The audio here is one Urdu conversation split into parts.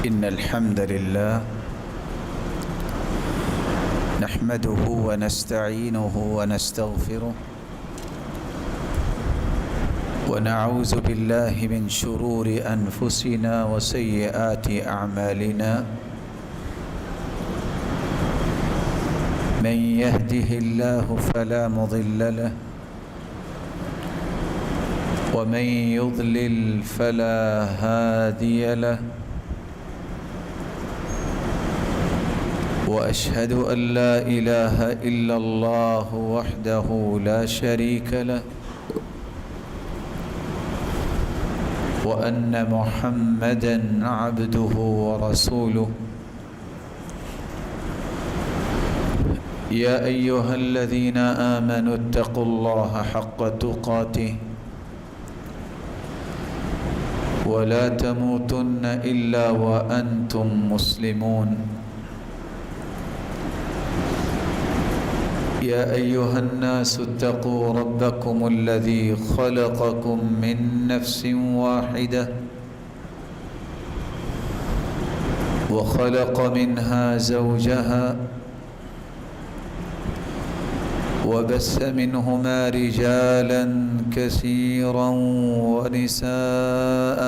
إن الحمد لله نحمده ونستعينه ونستغفره ونعوذ بالله من شرور أنفسنا وسيئات أعمالنا من يهده الله فلا مضل له ومن يضلل فلا هادي له وأشهد أن لا إله إلا الله وحده لا شريك له وأن محمدًا عبده ورسوله يا أيها الذين آمنوا اتقوا الله حق تقاته ولا تموتن إلا وأنتم مسلمون يا أيها الناس اتقوا ربكم الذي خلقكم من نفس واحدة وخلق منها زوجها وبث منهما رجالا كثيرا ونساء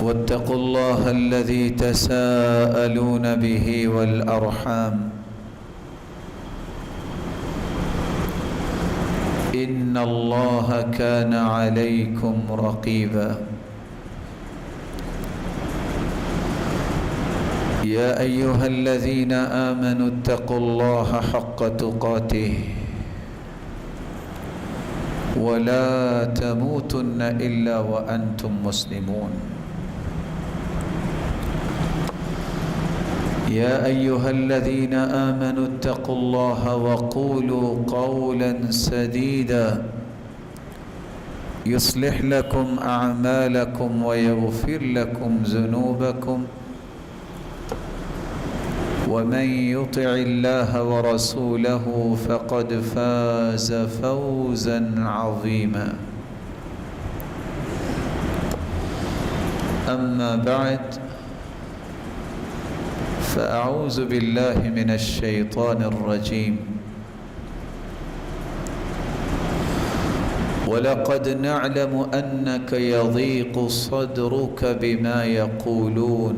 واتقوا الله الذي تساءلون به والأرحام إن الله كان عليكم رقيبا يا أيها الذين آمنوا اتقوا الله حق تقاته ولا تموتن إلا وأنتم مسلمون يا أيها الذين آمنوا اتقوا الله وقولوا قولا سديدا يصلح لكم أعمالكم ويغفر لكم ذنوبكم ومن يطع الله ورسوله فقد فاز فوزا عظيما أما بعد فأعوذ بالله من الشيطان الرجيم ولقد نعلم أنك يضيق صدرك بما يقولون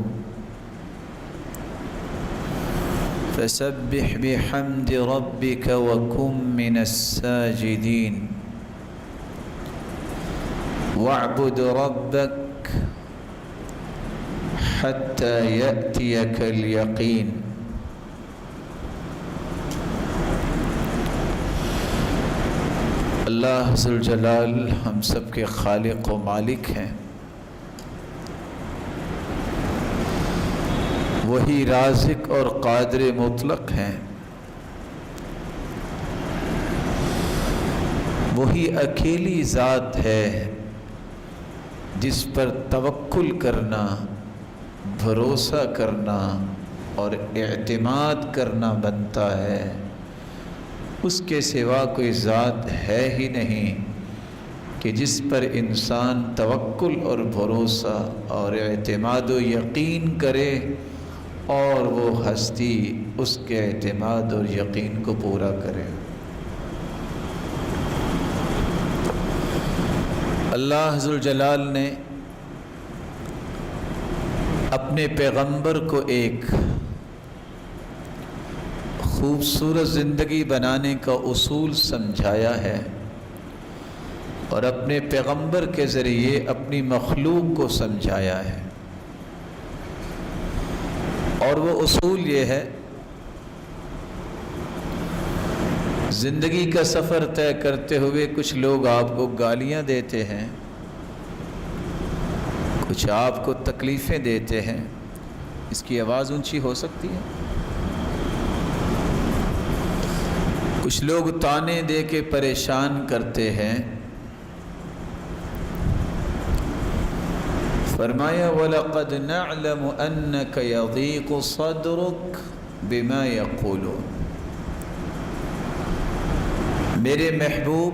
فسبح بحمد ربك وكن من الساجدين واعبد ربك حتى يأتيك اليقين اللہ ذوالجلال ہم سب کے خالق و مالک ہیں، وہی رازق اور قادر مطلق ہیں، وہی اکیلی ذات ہے جس پر توکل کرنا، بھروسہ کرنا اور اعتماد کرنا بنتا ہے۔ اس کے سوا کوئی ذات ہے ہی نہیں کہ جس پر انسان توکل اور بھروسہ اور اعتماد و یقین کرے اور وہ ہستی اس کے اعتماد اور یقین کو پورا کرے۔ اللہ ذوالجلال نے اپنے پیغمبر کو ایک خوبصورت زندگی بنانے کا اصول سمجھایا ہے اور اپنے پیغمبر کے ذریعے اپنی مخلوق کو سمجھایا ہے، اور وہ اصول یہ ہے، زندگی کا سفر طے کرتے ہوئے کچھ لوگ آپ کو گالیاں دیتے ہیں، کچھ آپ کو تکلیفیں دیتے ہیں، اس کی آواز اونچی ہو سکتی ہے، کچھ لوگ تانے دے کے پریشان کرتے ہیں، فرمایا وَلَقَدْ نَعْلَمُ أَنَّكَ يَضِيقُ صَدْرُكَ بِمَا يَقُولُونَ، میرے محبوب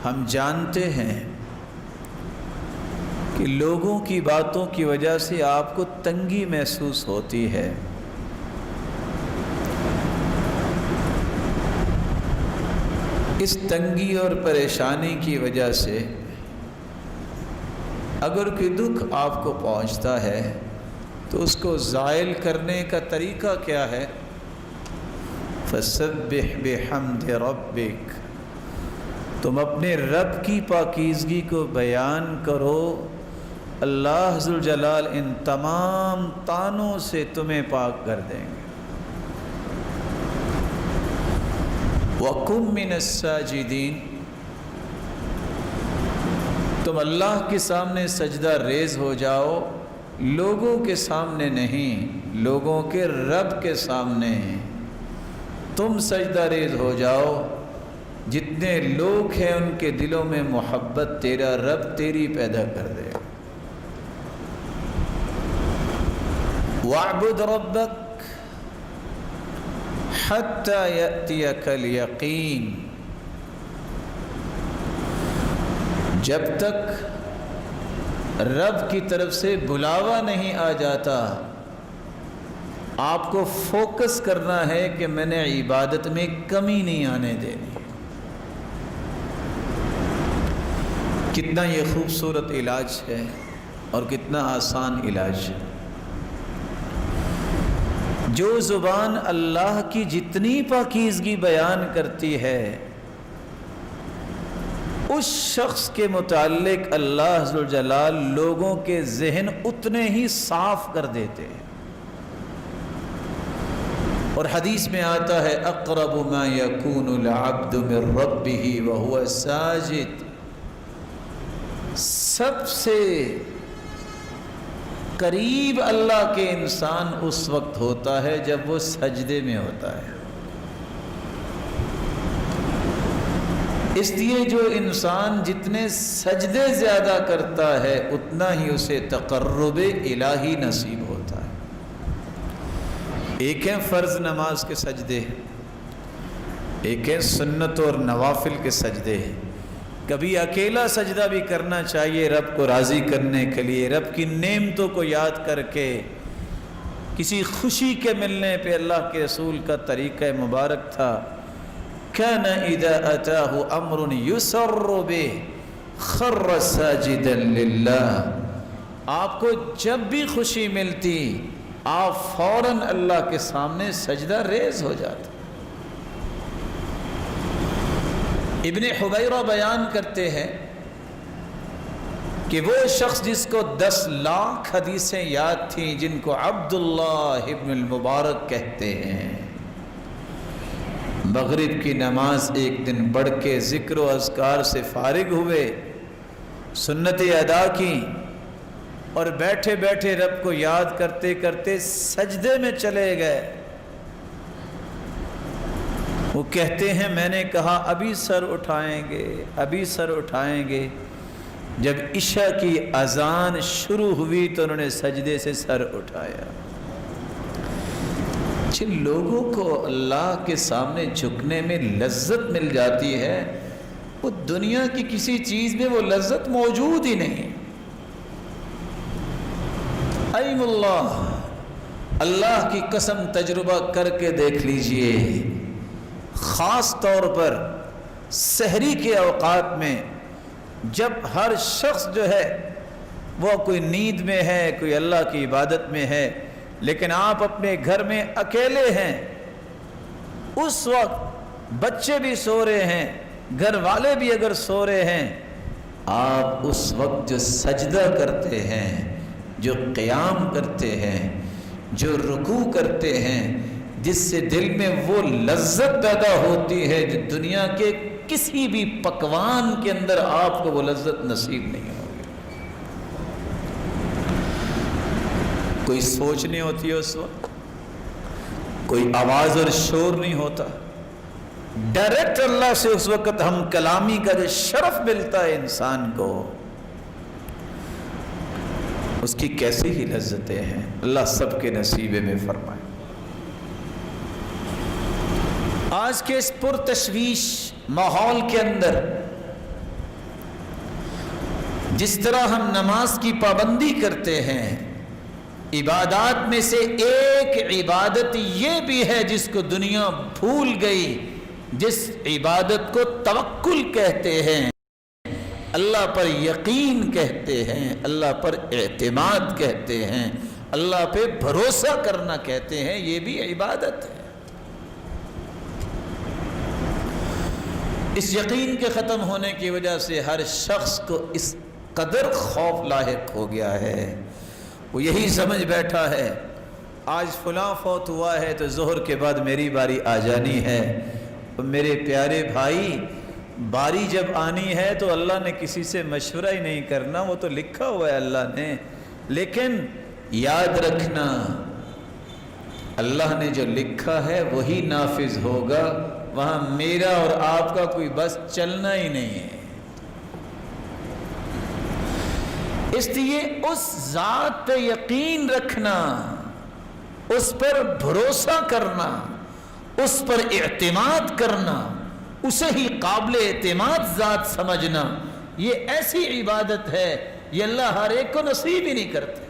ہم جانتے ہیں کہ لوگوں کی باتوں کی وجہ سے آپ کو تنگی محسوس ہوتی ہے، اس تنگی اور پریشانی کی وجہ سے اگر کوئی دکھ آپ کو پہنچتا ہے تو اس کو زائل کرنے کا طریقہ کیا ہے؟ فَسَبِّحْ بِحَمْدِ رَبِّكَ، تم اپنے رب کی پاکیزگی کو بیان کرو، اللہ ذوالجلال ان تمام طعنوں سے تمہیں پاک کر دیں گے۔ وَقُم مِّنَ السَّاجِدِينَ، تم اللہ کے سامنے سجدہ ریز ہو جاؤ، لوگوں کے سامنے نہیں، لوگوں کے رب کے سامنے تم سجدہ ریز ہو جاؤ۔ جتنے لوگ ہیں ان کے دلوں میں محبت تیرا رب تیری پیدا کر دے۔ وَاعْبُدْ رَبَّكَ حَتَّى يَأْتِيَكَ الْيَقِينُ، جب تک رب کی طرف سے بلاوا نہیں آ جاتا، آپ کو فوکس کرنا ہے کہ میں نے عبادت میں کمی نہیں آنے دینی۔ کتنا یہ خوبصورت علاج ہے اور کتنا آسان علاج ہے۔ جو زبان اللہ کی جتنی پاکیزگی بیان کرتی ہے، اس شخص کے متعلق اللہ ذوالجلال لوگوں کے ذہن اتنے ہی صاف کر دیتے ہیں۔ اور حدیث میں آتا ہے اقرب ما یکون العبد من ربہ وہو ساجد، سب سے قریب اللہ کے انسان اس وقت ہوتا ہے جب وہ سجدے میں ہوتا ہے۔ اس لیے جو انسان جتنے سجدے زیادہ کرتا ہے اتنا ہی اسے تقرب الہی نصیب ہوتا ہے۔ ایک ہے فرض نماز کے سجدے، ایک ہے سنت اور نوافل کے سجدے۔ کبھی اکیلا سجدہ بھی کرنا چاہیے رب کو راضی کرنے کے لیے، رب کی نعمتوں کو یاد کر کے۔ کسی خوشی کے ملنے پہ اللہ کے رسول کا طریقہ مبارک تھا، كان اذا اتاه امر يسر به خر ساجدا لله، آپ کو جب بھی خوشی ملتی آپ فوراً اللہ کے سامنے سجدہ ریز ہو جاتے۔ ابن حبیرہ بیان کرتے ہیں کہ وہ شخص جس کو 10 لاکھ حدیثیں یاد تھیں، جن کو عبداللہ ابن المبارک کہتے ہیں، مغرب کی نماز ایک دن پڑھ کے ذکر و اذکار سے فارغ ہوئے، سنتیں ادا کی اور بیٹھے بیٹھے رب کو یاد کرتے کرتے سجدے میں چلے گئے۔ وہ کہتے ہیں میں نے کہا ابھی سر اٹھائیں گے، ابھی سر اٹھائیں گے۔ جب عشاء کی اذان شروع ہوئی تو انہوں نے سجدے سے سر اٹھایا۔ جن لوگوں کو اللہ کے سامنے جھکنے میں لذت مل جاتی ہے، وہ دنیا کی کسی چیز میں وہ لذت موجود ہی نہیں۔ ایم اللہ کی قسم تجربہ کر کے دیکھ لیجئے، خاص طور پر سحری کے اوقات میں جب ہر شخص جو ہے وہ کوئی نیند میں ہے، کوئی اللہ کی عبادت میں ہے، لیکن آپ اپنے گھر میں اکیلے ہیں، اس وقت بچے بھی سو رہے ہیں، گھر والے بھی اگر سو رہے ہیں، آپ اس وقت جو سجدہ کرتے ہیں، جو قیام کرتے ہیں، جو رکوع کرتے ہیں، جس سے دل میں وہ لذت پیدا ہوتی ہے جو دنیا کے کسی بھی پکوان کے اندر آپ کو وہ لذت نصیب نہیں ہوگی۔ کوئی سوچ نہیں ہوتی ہے اس وقت، کوئی آواز اور شور نہیں ہوتا، ڈائریکٹ اللہ سے اس وقت ہم کلامی کا جو شرف ملتا ہے انسان کو، اس کی کیسی ہی لذتیں ہیں، اللہ سب کے نصیبے میں فرمائے۔ آج کے اس پرتشویش ماحول کے اندر جس طرح ہم نماز کی پابندی کرتے ہیں، عبادات میں سے ایک عبادت یہ بھی ہے جس کو دنیا بھول گئی، جس عبادت کو توکل کہتے ہیں، اللہ پر یقین کہتے ہیں، اللہ پر اعتماد کہتے ہیں، اللہ پہ بھروسہ کرنا کہتے ہیں، یہ بھی عبادت ہے۔ اس یقین کے ختم ہونے کی وجہ سے ہر شخص کو اس قدر خوف لاحق ہو گیا ہے، وہ یہی سمجھ بیٹھا ہے آج فلاں فوت ہوا ہے تو ظہر کے بعد میری باری آ جانی ہے۔ میرے پیارے بھائی، باری جب آنی ہے تو اللہ نے کسی سے مشورہ ہی نہیں کرنا، وہ تو لکھا ہوا ہے اللہ نے، لیکن یاد رکھنا اللہ نے جو لکھا ہے وہی نافذ ہوگا، وہاں میرا اور آپ کا کوئی بس چلنا ہی نہیں ہے۔ اس لیے اس ذات پہ یقین رکھنا، اس پر بھروسہ کرنا، اس پر اعتماد کرنا، اسے ہی قابل اعتماد ذات سمجھنا، یہ ایسی عبادت ہے یہ اللہ ہر ایک کو نصیب ہی نہیں کرتے،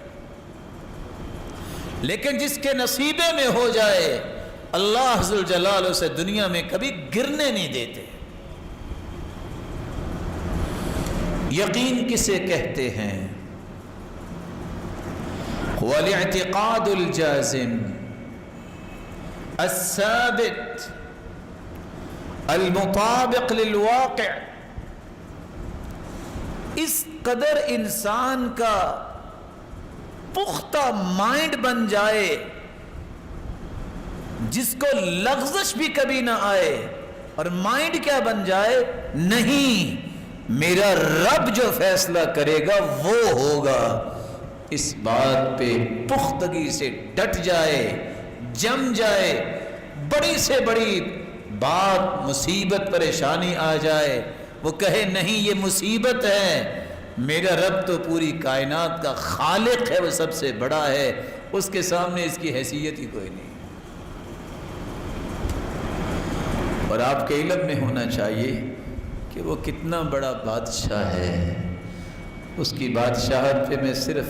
لیکن جس کے نصیبے میں ہو جائے اللہ ذوالجلال اسے دنیا میں کبھی گرنے نہیں دیتے۔ یقین کسے کہتے ہیں؟ والاعتقاد الجازم الثابت المطابق للواقع۔ اس قدر انسان کا پختہ مائنڈ بن جائے جس کو لغزش بھی کبھی نہ آئے، اور مائنڈ کیا بن جائے؟ نہیں، میرا رب جو فیصلہ کرے گا وہ ہوگا۔ اس بات پہ پختگی سے ڈٹ جائے، جم جائے، بڑی سے بڑی بات مصیبت پریشانی آ جائے وہ کہے نہیں یہ مصیبت ہے، میرا رب تو پوری کائنات کا خالق ہے، وہ سب سے بڑا ہے، اس کے سامنے اس کی حیثیت ہی کوئی نہیں۔ اور آپ کے علم میں ہونا چاہیے کہ وہ کتنا بڑا بادشاہ ہے، اس کی بادشاہت پہ میں صرف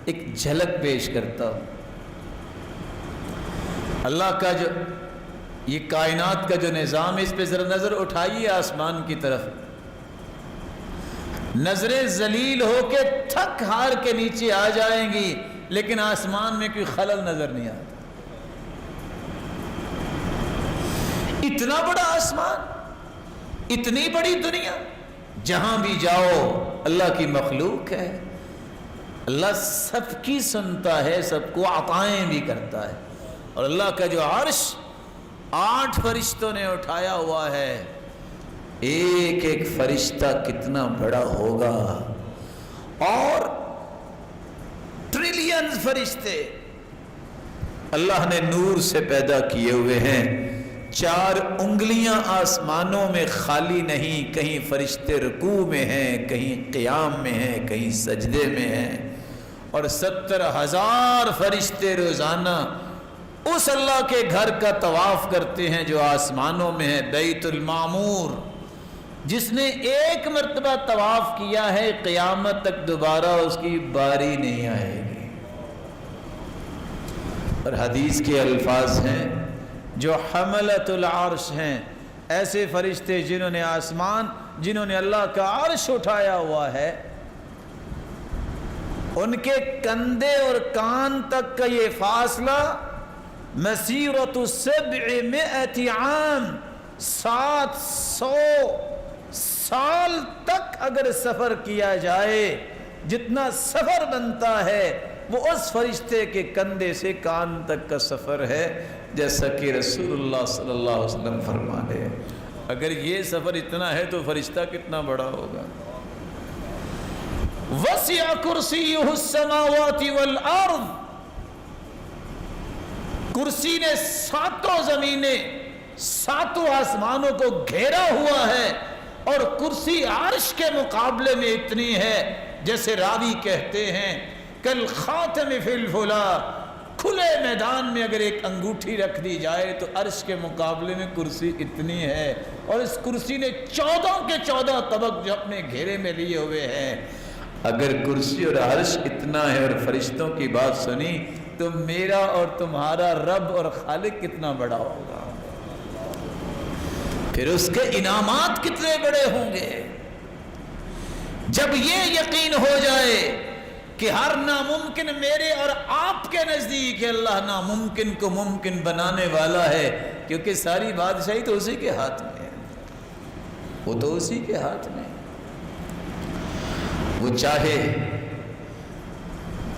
ایک جھلک پیش کرتا ہوں۔ اللہ کا جو یہ کائنات کا جو نظام ہے، اس پہ ذرا نظر اٹھائیے آسمان کی طرف، نظریں ذلیل ہو کے تھک ہار کے نیچے آ جائیں گی، لیکن آسمان میں کوئی خلل نظر نہیں آتا۔ اتنا بڑا آسمان، اتنی بڑی دنیا، جہاں بھی جاؤ اللہ کی مخلوق ہے، اللہ سب کی سنتا ہے، سب کو عطائیں بھی کرتا ہے، اور اللہ کا جو عرش 8 فرشتوں نے اٹھایا ہوا ہے، ایک ایک فرشتہ کتنا بڑا ہوگا، اور ٹریلین فرشتے اللہ نے نور سے پیدا کیے ہوئے ہیں۔ 4 انگلیاں آسمانوں میں خالی نہیں، کہیں فرشتے رکوع میں ہیں، کہیں قیام میں ہیں، کہیں سجدے میں ہیں، اور 70,000 فرشتے روزانہ اس اللہ کے گھر کا طواف کرتے ہیں جو آسمانوں میں ہے، بیت المعمور۔ جس نے ایک مرتبہ طواف کیا ہے قیامت تک دوبارہ اس کی باری نہیں آئے گی۔ اور حدیث کے الفاظ ہیں جو حملۃ العرش ہیں، ایسے فرشتے جنہوں نے جنہوں نے اللہ کا عرش اٹھایا ہوا ہے، ان کے کندھے اور کان تک کا یہ فاصلہ مسیرۃ 700 عام، 700 سال تک اگر سفر کیا جائے، جتنا سفر بنتا ہے وہ اس فرشتے کے کندھے سے کان تک کا سفر ہے، جیسا کہ رسول اللہ صلی اللہ علیہ وسلم فرماتے ہیں۔ اگر یہ سفر اتنا ہے تو فرشتہ کتنا بڑا ہوگا۔ وسع کرسیہ السماوات والارض، کرسی نے 7 زمینیں 7 آسمانوں کو گھیرا ہوا ہے، اور کرسی عرش کے مقابلے میں اتنی ہے جیسے راوی کہتے ہیں کل خاتم فی الفلا، کھلے میدان میں اگر ایک انگوٹھی رکھ دی جائے تو عرش کے مقابلے میں کرسی اتنی ہے، اور اس کرسی نے 14 کے 14 طبق جو اپنے گھیرے میں لیے ہوئے ہیں۔ اگر کرسی اور عرش اتنا ہے اور فرشتوں کی بات سنی تو میرا اور تمہارا رب اور خالق کتنا بڑا ہوگا، پھر اس کے انعامات کتنے بڑے ہوں گے۔ جب یہ یقین ہو جائے کہ ہر ناممکن میرے اور آپ کے نزدیک ہے، اللہ ناممکن کو ممکن بنانے والا ہے، کیونکہ ساری بادشاہی تو اسی کے ہاتھ میں ہے، وہ تو اسی کے ہاتھ میں ہے۔ وہ چاہے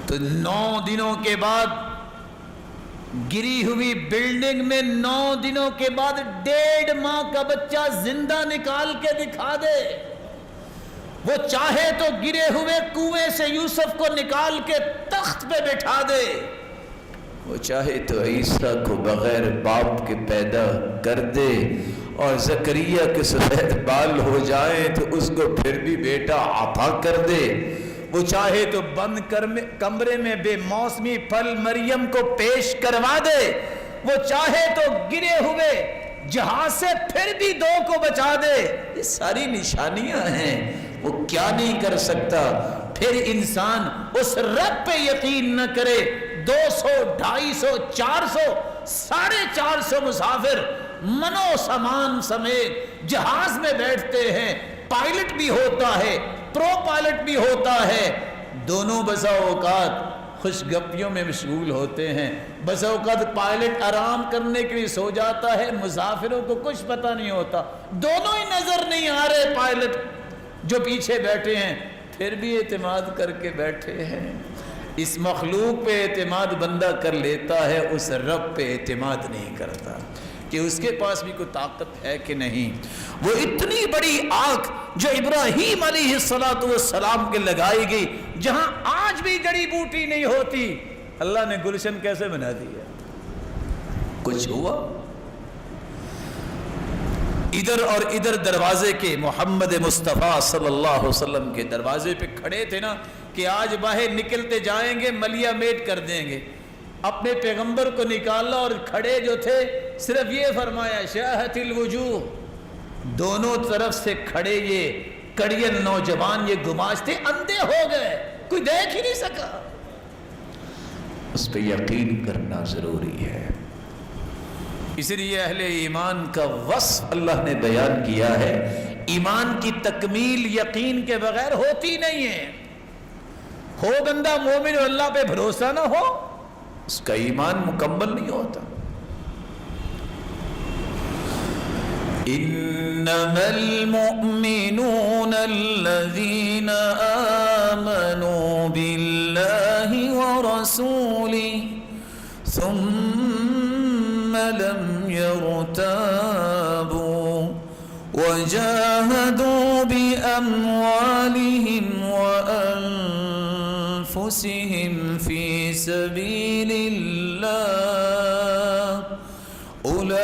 تو 9 دنوں کے بعد گری ہوئی بلڈنگ میں 9 دنوں کے بعد 1.5 ماہ کا بچہ زندہ نکال کے دکھا دے، وہ چاہے تو گرے ہوئے کنویں سے یوسف کو نکال کے تخت پہ بٹھا دے، وہ چاہے تو عیسیٰ کو بغیر باپ کے پیدا کر دے اور زکریا کے سفید بال ہو جائیں تو اس کو پھر بھی بیٹا عطا کر دے، وہ چاہے تو بند کمرے میں بے موسمی پھل مریم کو پیش کروا دے، وہ چاہے تو گرے ہوئے جہاز سے پھر بھی 2 کو بچا دے۔ یہ ساری نشانیاں ہیں، وہ کیا نہیں کر سکتا۔ پھر انسان اس رب پہ یقین نہ کرے، 200 250 400 450 مسافر منو سامان سمیت جہاز میں بیٹھتے ہیں، پائلٹ بھی ہوتا ہے، پرو پائلٹ بھی ہوتا ہے، دونوں بسا اوقات خوش گپیوں میں مشغول ہوتے ہیں، بسا اوقات پائلٹ آرام کرنے کے لیے سو جاتا ہے، مسافروں کو کچھ پتہ نہیں ہوتا، دونوں ہی نظر نہیں آ رہے پائلٹ جو پیچھے بیٹھے ہیں، پھر بھی اعتماد کر کے بیٹھے ہیں۔ اس مخلوق پہ اعتماد بندہ کر لیتا ہے، اس رب پہ اعتماد نہیں کرتا کہ اس کے پاس بھی کوئی طاقت ہے کہ نہیں۔ وہ اتنی بڑی آنکھ جو ابراہیم علیہ السلام کے لگائی گئی، جہاں آج بھی جڑی بوٹی نہیں ہوتی، اللہ نے گلشن کیسے بنا دیا؟ کچھ ہوا؟ ادھر اور ادھر دروازے کے محمد مصطفیٰ صلی اللہ علیہ وسلم کے دروازے پہ کھڑے تھے نا کہ آج باہر نکلتے جائیں گے ملیا میٹ کر دیں گے، اپنے پیغمبر کو نکالا اور کھڑے جو تھے صرف یہ فرمایا شاہت الوجوہ، دونوں طرف سے کھڑے یہ کڑین نوجوان یہ گماشتے اندھے ہو گئے، کوئی دیکھ ہی نہیں سکا۔ اس پہ یقین کرنا ضروری ہے، اس لیے اہل ایمان کا وصف اللہ نے بیان کیا ہے، ایمان کی تکمیل یقین کے بغیر ہوتی نہیں ہے۔ ہو بندہ مومن اور اللہ پہ بھروسہ نہ ہو، اس کا ایمان مکمل نہیں ہوتا۔ انما المؤمنون الذين آمنوا بالله ورسوله ثم لم يرتابوا وجاهدوا بأموالهم وأنفسهم في سبيل الله أولئك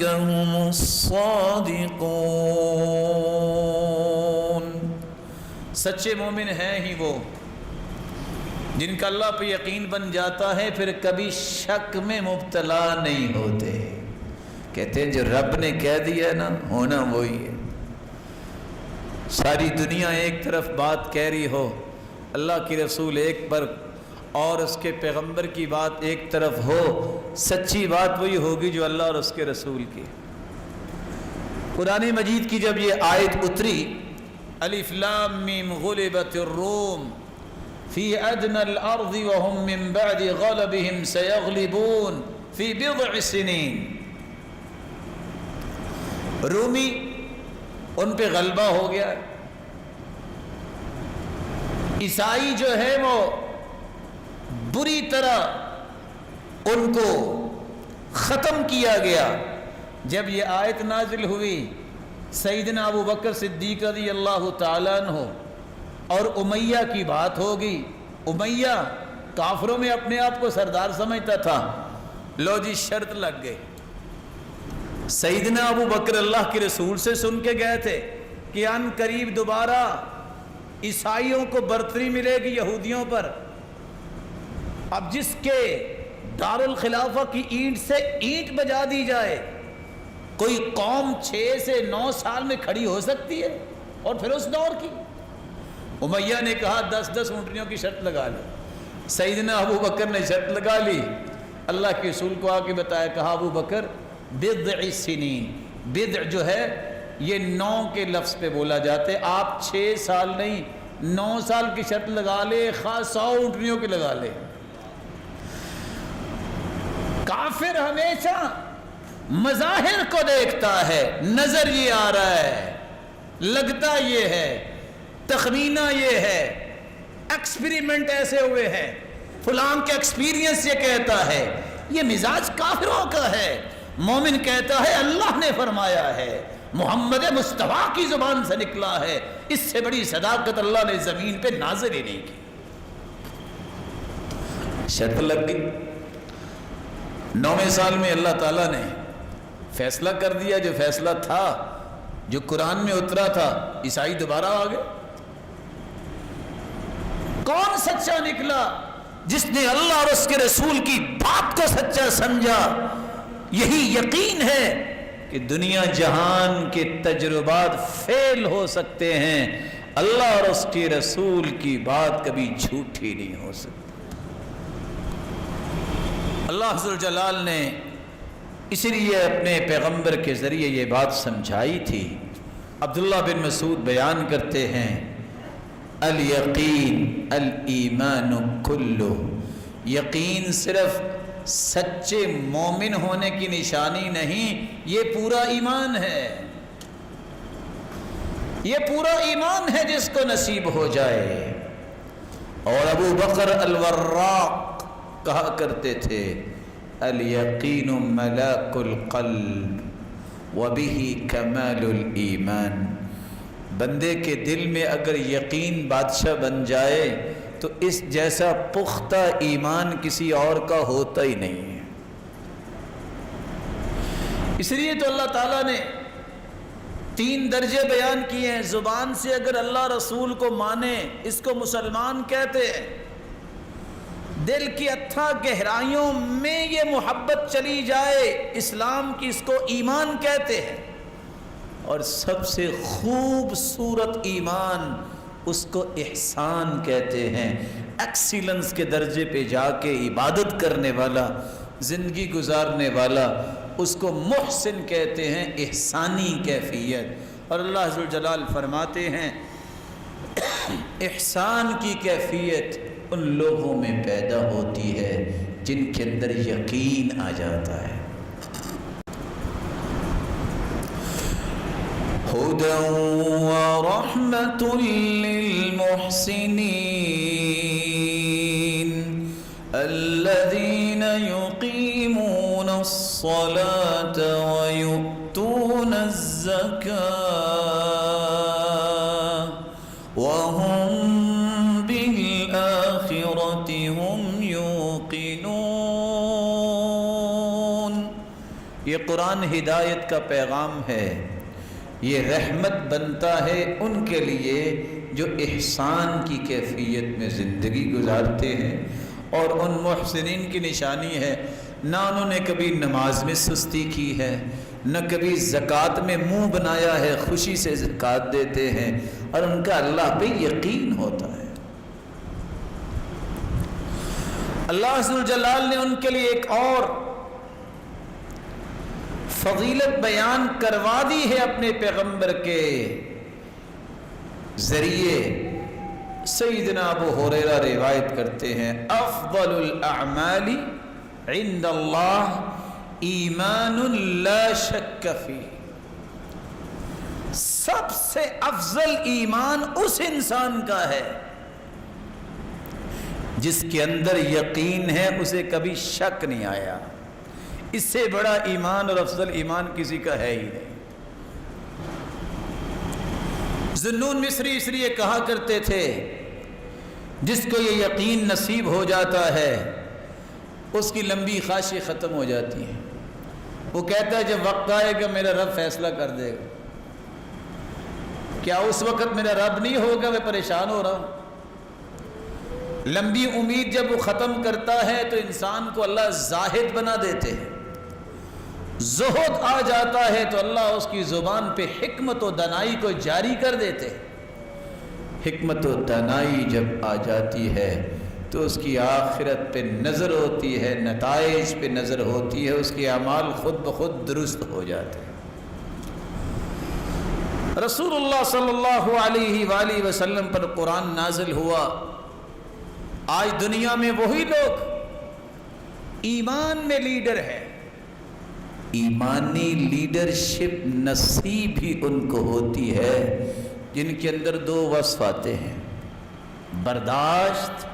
هم الصادقون۔ سچے مومن ہیں ہی وہ جن کا اللہ پہ یقین بن جاتا ہے، پھر کبھی شک میں مبتلا نہیں ہوتے، کہتے ہیں جو رب نے کہہ دیا نا ہونا وہی ہے۔ ساری دنیا ایک طرف بات کہہ رہی ہو، اللہ کی رسول ایک پر اور اس کے پیغمبر کی بات ایک طرف ہو، سچی بات وہی ہوگی جو اللہ اور اس کے رسول کی۔ قرآن مجید کی جب یہ آیت اتری الف لام میم غلبت الروم فی ادنى الارض وهم من بعد غلبهم سيغلبون فی بضع سنین، رومی ان پہ غلبہ ہو گیا، عیسائی جو ہے وہ بری طرح ان کو ختم کیا گیا۔ جب یہ آیت نازل ہوئی، سیدنا ابو بکر صدیق رضی اللہ تعالیٰ عنہ اور امیہ کی بات ہوگی۔ امیہ کافروں میں اپنے آپ کو سردار سمجھتا تھا، لو جی شرط لگ گئی۔ سیدنا ابو بکر اللہ کے رسول سے سن کے گئے تھے کہ ان قریب دوبارہ عیسائیوں کو برتری ملے گی یہودیوں پر، اب جس کے دارالخلافہ کی اینٹ سے اینٹ بجا دی جائے، کوئی قوم 6 سے 9 سال میں کھڑی ہو سکتی ہے؟ اور پھر اس دور کی امیہ نے کہا 10 اونٹنیوں کی شرط لگا لی. سیدنا ابو بکر نے شرط لگا لی. اللہ کے رسول کو آ کے بتایا, کہا ابو بکر بضع سنین, بضع جو ہے یہ 9 کے لفظ پہ بولا جاتا ہے, آپ 6 سال نہیں 9 سال کی شرط لگا لے, خاص 100 اونٹنیوں کی لگا لے. کافر ہمیشہ مظاہر کو دیکھتا ہے, نظر یہ آ رہا ہے, لگتا یہ ہے, تخمینہ یہ ہے, ایکسپیریمنٹ ایسے ہوئے ہیں, فلاں کے ایکسپیرینس یہ کہتا ہے. یہ مزاج کافروں کا ہے. مومن کہتا ہے اللہ نے فرمایا ہے, محمد مصطفیٰ کی زبان سے نکلا ہے, اس سے بڑی صداقت اللہ نے زمین پہ نازل ہی نہیں کی. شرط لگ گئی. 9ویں سال میں اللہ تعالیٰ نے فیصلہ کر دیا, جو فیصلہ تھا, جو قرآن میں اترا تھا. عیسائی دوبارہ آ گئے. کون سچا نکلا؟ جس نے اللہ اور اس کے رسول کی بات کو سچا سمجھا. یہی یقین ہے کہ دنیا جہان کے تجربات فیل ہو سکتے ہیں, اللہ اور اس کے رسول کی بات کبھی جھوٹی نہیں ہو سکتی. اللہ ذوالجلال نے اسی لیے اپنے پیغمبر کے ذریعے یہ بات سمجھائی تھی. عبداللہ بن مسعود بیان کرتے ہیں, الیقین الایمان کلہ, یقین صرف سچے مومن ہونے کی نشانی نہیں, یہ پورا ایمان ہے. یہ پورا ایمان ہے جس کو نصیب ہو جائے. اور ابو بکر الوراق کہا کرتے تھے, الیقین ملاک القلب وبہ کمال الایمان. بندے کے دل میں اگر یقین بادشاہ بن جائے تو اس جیسا پختہ ایمان کسی اور کا ہوتا ہی نہیں ہے. اس لیے تو اللہ تعالیٰ نے 3 درجے بیان کیے ہیں. زبان سے اگر اللہ رسول کو مانے اس کو مسلمان کہتے ہیں. دل کی اتھا گہرائیوں میں یہ محبت چلی جائے اسلام کی, اس کو ایمان کہتے ہیں. اور سب سے خوبصورت ایمان اس کو احسان کہتے ہیں. ایکسیلنس کے درجے پہ جا کے عبادت کرنے والا, زندگی گزارنے والا, اس کو محسن کہتے ہیں, احسانی کیفیت. اور اللہ ذوالجلال فرماتے ہیں احسان کی کیفیت ان لوگوں میں پیدا ہوتی ہے جن کے اندر یقین آ جاتا ہے. هدى ورحمة للمحسنين الذين يقيمون الصلاة ويؤتون الزكاة وهم بالآخرة هم يوقنون. یہ قرآن ہدایت کا پیغام ہے. یہ رحمت بنتا ہے ان کے لیے جو احسان کی کیفیت میں زندگی گزارتے ہیں. اور ان محسنین کی نشانی ہے, نہ انہوں نے کبھی نماز میں سستی کی ہے, نہ کبھی زکوٰۃ میں منہ بنایا ہے, خوشی سے زکوٰۃ دیتے ہیں, اور ان کا اللہ پہ یقین ہوتا ہے. اللہ ذوالجلال نے ان کے لیے ایک اور فضیلت بیان کروا دی ہے اپنے پیغمبر کے ذریعے. سیدنا ابو ہریرہ روایت کرتے ہیں, افضل الاعمال عند اللہ ایمان لا شک فیہ. سب سے افضل ایمان اس انسان کا ہے جس کے اندر یقین ہے, اسے کبھی شک نہیں آیا. اس سے بڑا ایمان اور افضل ایمان کسی کا ہے ہی نہیں. ذنون مصری اس لیے کہا کرتے تھے جس کو یہ یقین نصیب ہو جاتا ہے اس کی لمبی خواہشیں ختم ہو جاتی ہیں. وہ کہتا ہے جب وقت آئے گا میرا رب فیصلہ کر دے گا. کیا اس وقت میرا رب نہیں ہوگا, میں پریشان ہو رہا ہوں. لمبی امید جب وہ ختم کرتا ہے تو انسان کو اللہ زاہد بنا دیتے ہیں. زہد آ جاتا ہے تو اللہ اس کی زبان پہ حکمت و دانائی کو جاری کر دیتے ہیں۔ حکمت و دانائی جب آ جاتی ہے تو اس کی آخرت پہ نظر ہوتی ہے، نتائج پہ نظر ہوتی ہے، اس کے اعمال خود بخود درست ہو جاتے ہیں۔ رسول اللہ صلی اللہ علیہ وآلہ وسلم پر قرآن نازل ہوا۔ آج دنیا میں وہی لوگ ایمان میں لیڈر ہے، ایمانی لیڈرشپ نصیب ہی ان کو ہوتی ہے جن کے اندر دو وصف آتے ہیں، برداشت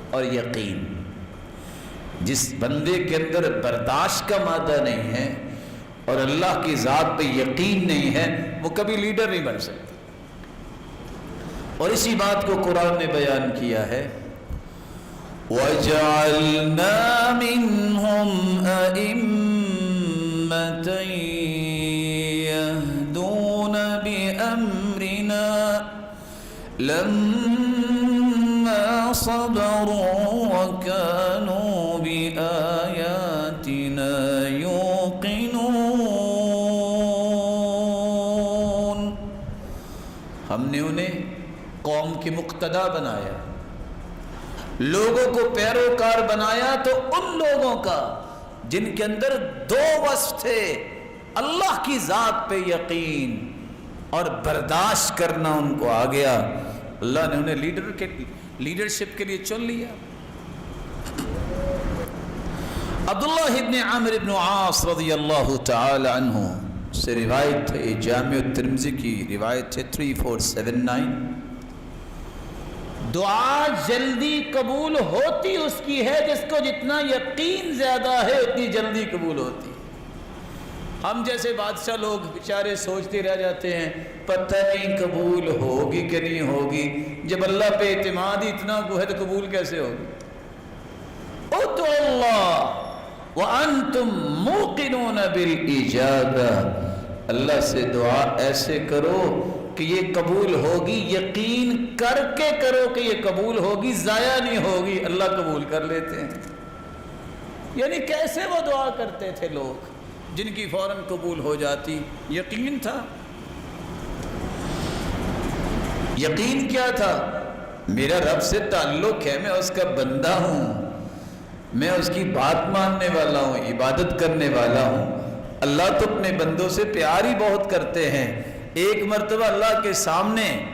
اور یقین۔ جس بندے کے اندر برداشت کا مادہ نہیں ہے اور اللہ کی ذات پہ یقین نہیں ہے، وہ کبھی لیڈر نہیں بن سکتا۔ اور اسی بات کو قرآن نے بیان کیا ہے، وَجَعَلْنَا مِنْهُمْ أَئِمَّةً يَهْدُونَ بِأَمْرِنَا لَمَّا صَبَرُوا وَكَانُوا بِآيَاتِنَا يُوقِنُونَ۔ ہم نے انہیں قوم کی مقتدا بنایا، لوگوں کو پیروکار بنایا، تو ان لوگوں کا جن کے اندر دو وصف تھے، اللہ کی ذات پہ یقین اور برداشت کرنا ان کو آ گیا، اللہ نے انہیں لیڈرشپ کے لیے چن لیا۔ عبداللہ ابن عامر ابن عاص رضی اللہ تعالی عنہ سے روایت ہے، جامع الترمذی کی روایت ہے 3479، دعا جلدی قبول ہوتی اس کی ہے جس کو جتنا یقین زیادہ ہے اتنی جلدی قبول ہوتی ہے۔ ہم جیسے بادشاہ لوگ بیچارے سوچتے رہ جاتے ہیں پتہ نہیں قبول ہوگی کہ نہیں ہوگی، جب اللہ پہ اعتماد ہی اتنا کو ہے تو قبول کیسے ہوگی؟ ادعوا اللہ وانتم موقنون بالاجابہ، اللہ سے دعا ایسے کرو کہ یہ قبول ہوگی، یقین کر کے کرو کہ یہ قبول ہوگی، ضائع نہیں ہوگی، اللہ قبول کر لیتے ہیں۔ یعنی کیسے وہ دعا کرتے تھے لوگ جن کی فوراً قبول ہو جاتی؟ یقین تھا۔ یقین کیا تھا؟ میرا رب سے تعلق ہے، میں اس کا بندہ ہوں، میں اس کی بات ماننے والا ہوں، عبادت کرنے والا ہوں۔ اللہ تو اپنے بندوں سے پیار ہی بہت کرتے ہیں۔ ایک مرتبہ اللہ کے سامنے